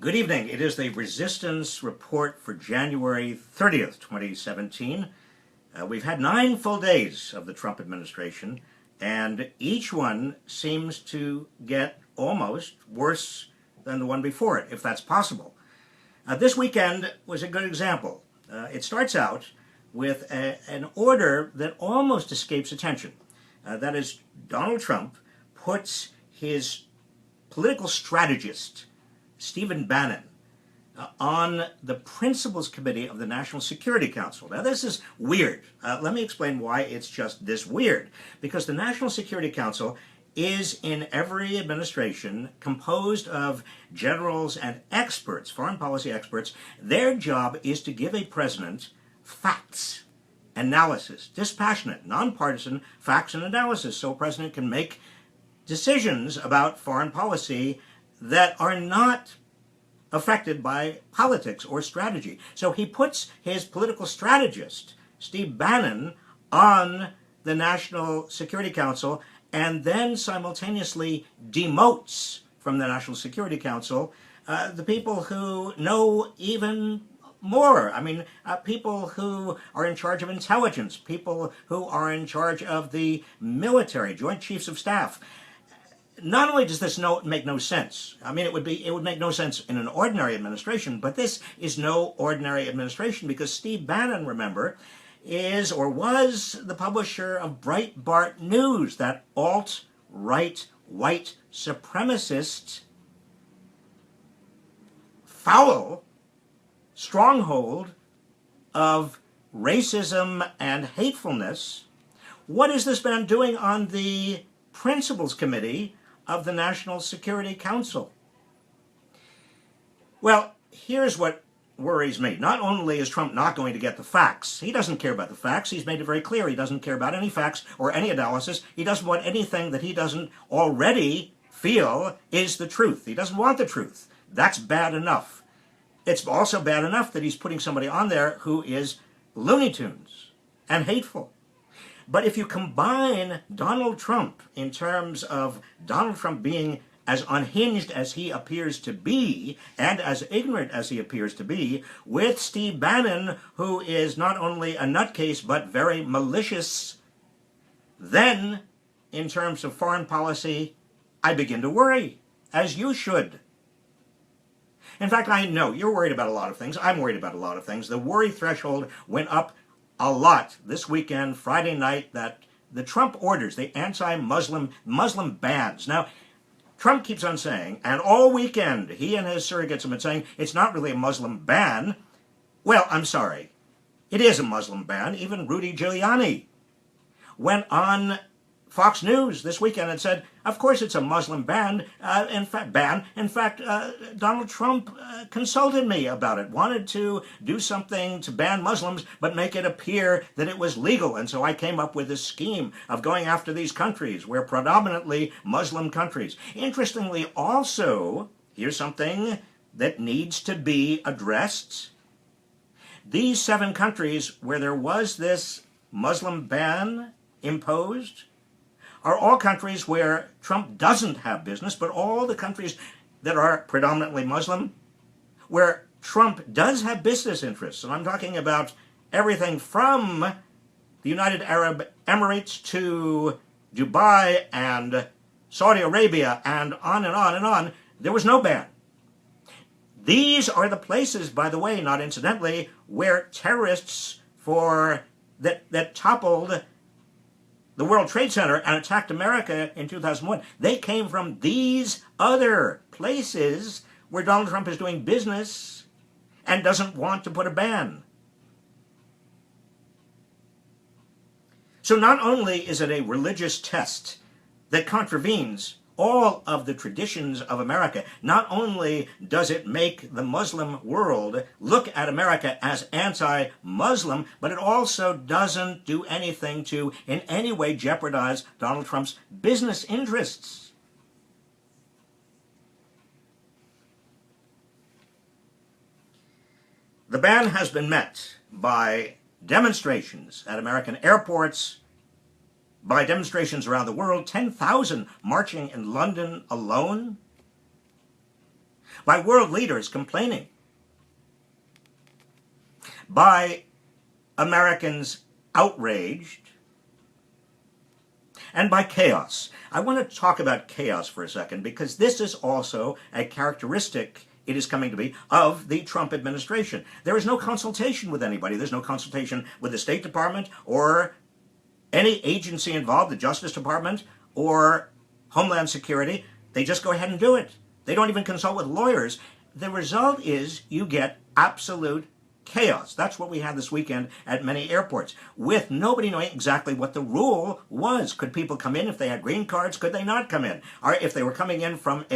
Good evening. It is the Resistance Report for January 30th, 2017. We've had 9 full days of the Trump administration, and each one seems to get almost worse than the one before it, if that's possible. This weekend was a good example. It starts out with an order that almost escapes attention. That is, Donald Trump puts his political strategist, Stephen Bannon, on the Principals Committee of the National Security Council. Now, this is weird. Let me explain why it's just this weird. Because the National Security Council is, in every administration, composed of generals and experts, foreign policy experts. Their job is to give a president facts, analysis, dispassionate, nonpartisan facts and analysis, so a president can make decisions about foreign policy that are not affected by politics or strategy. So he puts his political strategist, Steve Bannon, on the National Security Council and then simultaneously demotes from the National Security Council the people who know even more. People who are in charge of intelligence, people who are in charge of the military, Joint Chiefs of Staff. Not only does this make no sense, it would make no sense in an ordinary administration, but this is no ordinary administration because Steve Bannon, remember, is or was the publisher of Breitbart News, that alt-right white supremacist foul stronghold of racism and hatefulness. What is this man doing on the Principals Committee of the National Security Council? Well, here's what worries me. Not only is Trump not going to get the facts, he doesn't care about the facts. He's made it very clear he doesn't care about any facts or any analysis. He doesn't want anything that he doesn't already feel is the truth. He doesn't want the truth. That's bad enough. It's also bad enough that he's putting somebody on there who is Looney Tunes and hateful. But if you combine Donald Trump in terms of Donald Trump being as unhinged as he appears to be and as ignorant as he appears to be with Steve Bannon, who is not only a nutcase but very malicious, then in terms of foreign policy, I begin to worry, as you should. In fact, I know you're worried about a lot of things. I'm worried about a lot of things. The worry threshold went up a lot this weekend, Friday night, that the Trump orders, the Muslim bans. Now, Trump keeps on saying, and all weekend he and his surrogates have been saying, it's not really a Muslim ban. Well, I'm sorry. It is a Muslim ban. Even Rudy Giuliani went on Fox News this weekend and said, of course it's a Muslim ban. In fact, Donald Trump consulted me about it, wanted to do something to ban Muslims, but make it appear that it was legal. And so I came up with this scheme of going after these countries, where predominantly Muslim countries. Interestingly, also, here's something that needs to be addressed. These 7 countries where there was this Muslim ban imposed are all countries where Trump doesn't have business, but all the countries that are predominantly Muslim, where Trump does have business interests. And I'm talking about everything from the United Arab Emirates to Dubai and Saudi Arabia and on and on and on. There was no ban. These are the places, by the way, not incidentally, where terrorists that toppled the World Trade Center and attacked America in 2001, they came from these other places where Donald Trump is doing business and doesn't want to put a ban. So not only is it a religious test that contravenes all of the traditions of America, not only does it make the Muslim world look at America as anti-Muslim, but it also doesn't do anything to in any way jeopardize Donald Trump's business interests. The ban has been met by demonstrations at American airports, by demonstrations around the world, 10,000 marching in London alone. by world leaders complaining, by Americans outraged, and by chaos. I want to talk about chaos for a second, because this is also a characteristic, it is coming to be, of the Trump administration. There is no consultation with anybody. There's no consultation with the State Department or any agency involved, the Justice Department or Homeland Security. They just go ahead and do it. They don't even consult with lawyers. The result is you get absolute chaos. That's what we had this weekend at many airports, with nobody knowing exactly what the rule was. Could people come in if they had green cards? Could they not come in? Or if they were coming in from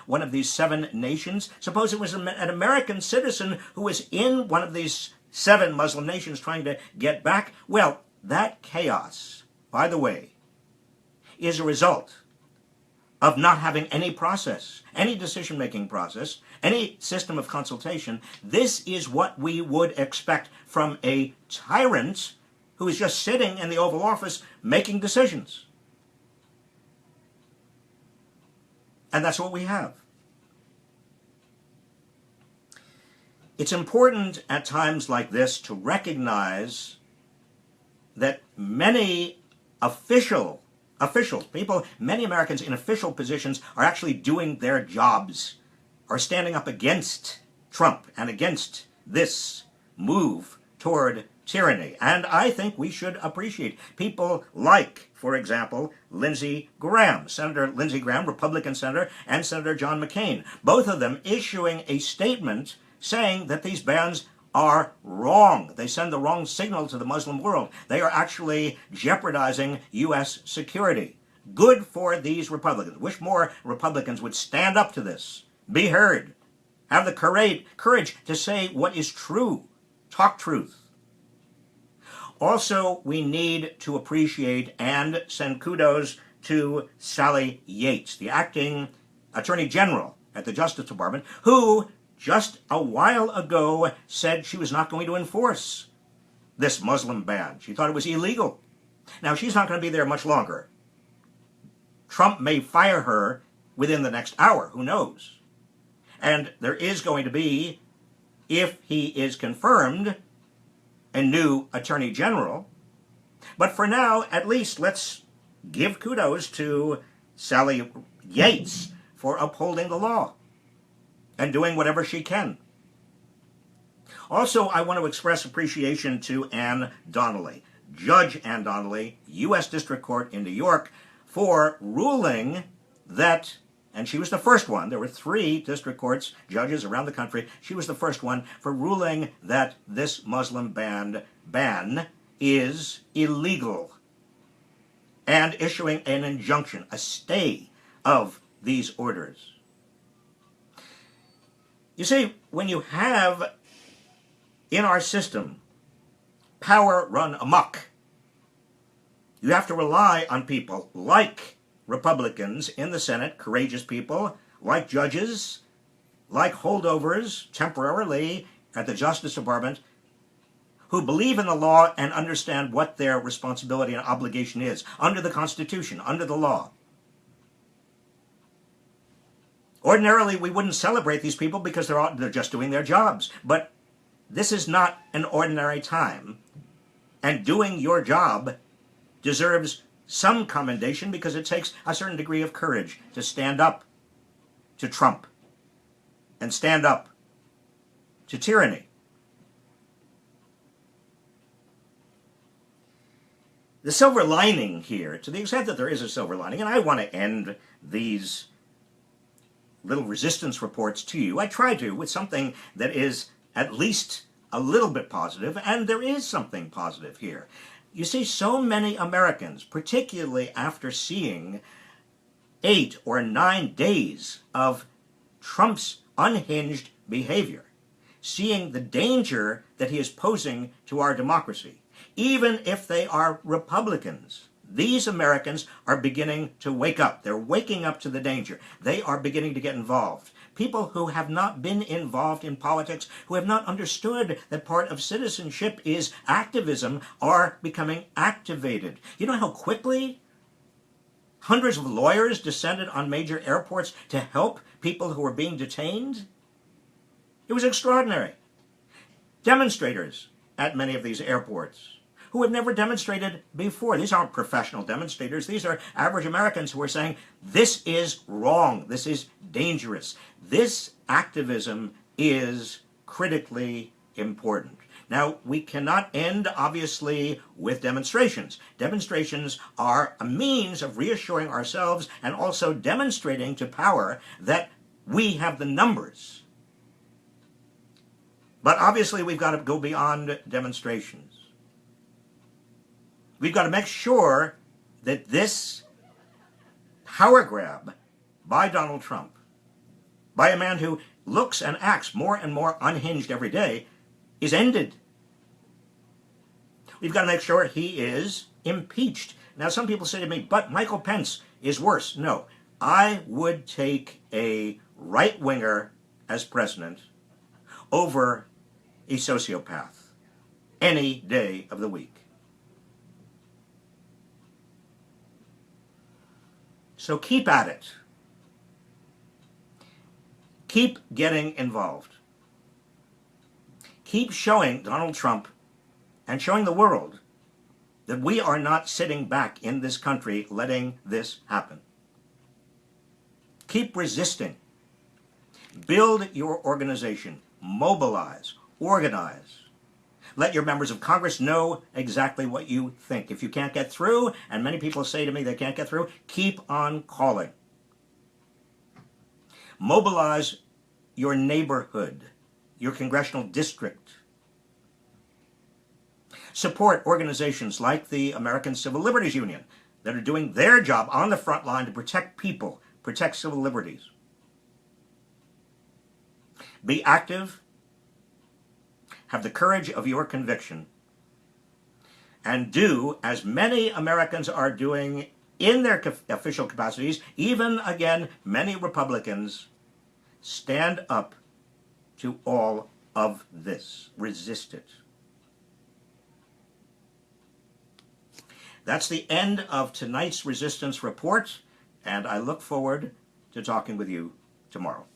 one of these 7 nations, suppose it was an American citizen who was in one of these 7 Muslim nations trying to get back. Well, that chaos, by the way, is a result of not having any process, any decision-making process, any system of consultation. This is what we would expect from a tyrant who is just sitting in the Oval Office making decisions. And that's what we have. It's important at times like this to recognize that many many Americans in official positions are actually doing their jobs, are standing up against Trump and against this move toward tyranny. And I think we should appreciate people like, for example, Lindsey Graham, Senator Lindsey Graham, Republican senator, and Senator John McCain, both of them issuing a statement saying that these bans are wrong. They send the wrong signal to the Muslim world. They are actually jeopardizing U.S. security. Good for these Republicans. Wish more Republicans would stand up to this, be heard, have the courage to say what is true, talk truth. Also, we need to appreciate and send kudos to Sally Yates, the acting Attorney General at the Justice Department, who just a while ago said she was not going to enforce this Muslim ban. She thought it was illegal. Now, she's not going to be there much longer. Trump may fire her within the next hour. Who knows? And there is going to be, if he is confirmed, a new Attorney General. But for now, at least, let's give kudos to Sally Yates for upholding the law and doing whatever she can. Also, I want to express appreciation to Ann Donnelly, Judge Ann Donnelly, U.S. District Court in New York, for ruling that, and she was the first one, there were 3 district courts, judges around the country, she was the first one for ruling that this Muslim ban is illegal, and issuing an injunction, a stay of these orders. You see, when you have in our system power run amok, you have to rely on people like Republicans in the Senate, courageous people, like judges, like holdovers temporarily at the Justice Department, who believe in the law and understand what their responsibility and obligation is under the Constitution, under the law. Ordinarily, we wouldn't celebrate these people because they're just doing their jobs. But this is not an ordinary time. And doing your job deserves some commendation because it takes a certain degree of courage to stand up to Trump and stand up to tyranny. The silver lining here, to the extent that there is a silver lining, and I want to end these little resistance reports to you, I try to, with something that is at least a little bit positive, and there is something positive here. You see, so many Americans, particularly after seeing 8 or 9 days of Trump's unhinged behavior, seeing the danger that he is posing to our democracy, even if they are Republicans, these Americans are beginning to wake up. They're waking up to the danger. They are beginning to get involved. People who have not been involved in politics, who have not understood that part of citizenship is activism, are becoming activated. You know how quickly Hundreds of lawyers descended on major airports to help people who were being detained. It was extraordinary. Demonstrators at many of these airports who had never demonstrated before. These aren't professional demonstrators. These are average Americans who are saying, this is wrong. This is dangerous. This activism is critically important. Now, we cannot end, obviously, with demonstrations. Demonstrations are a means of reassuring ourselves and also demonstrating to power that we have the numbers. But obviously, we've got to go beyond demonstrations. We've got to make sure that this power grab by Donald Trump, by a man who looks and acts more and more unhinged every day, is ended. We've got to make sure he is impeached. Now, some people say to me, but Michael Pence is worse. No, I would take a right-winger as president over a sociopath any day of the week. So keep at it. Keep getting involved. Keep showing Donald Trump and showing the world that we are not sitting back in this country letting this happen. Keep resisting. Build your organization. Mobilize. Organize. Let your members of Congress know exactly what you think. If you can't get through, and many people say to me they can't get through, keep on calling. Mobilize your neighborhood, your congressional district. Support organizations like the American Civil Liberties Union that are doing their job on the front line to protect people, protect civil liberties. Be active. Have the courage of your conviction, and do as many Americans are doing in their official capacities, even, again, many Republicans, stand up to all of this. Resist it. That's the end of tonight's Resistance Report, and I look forward to talking with you tomorrow.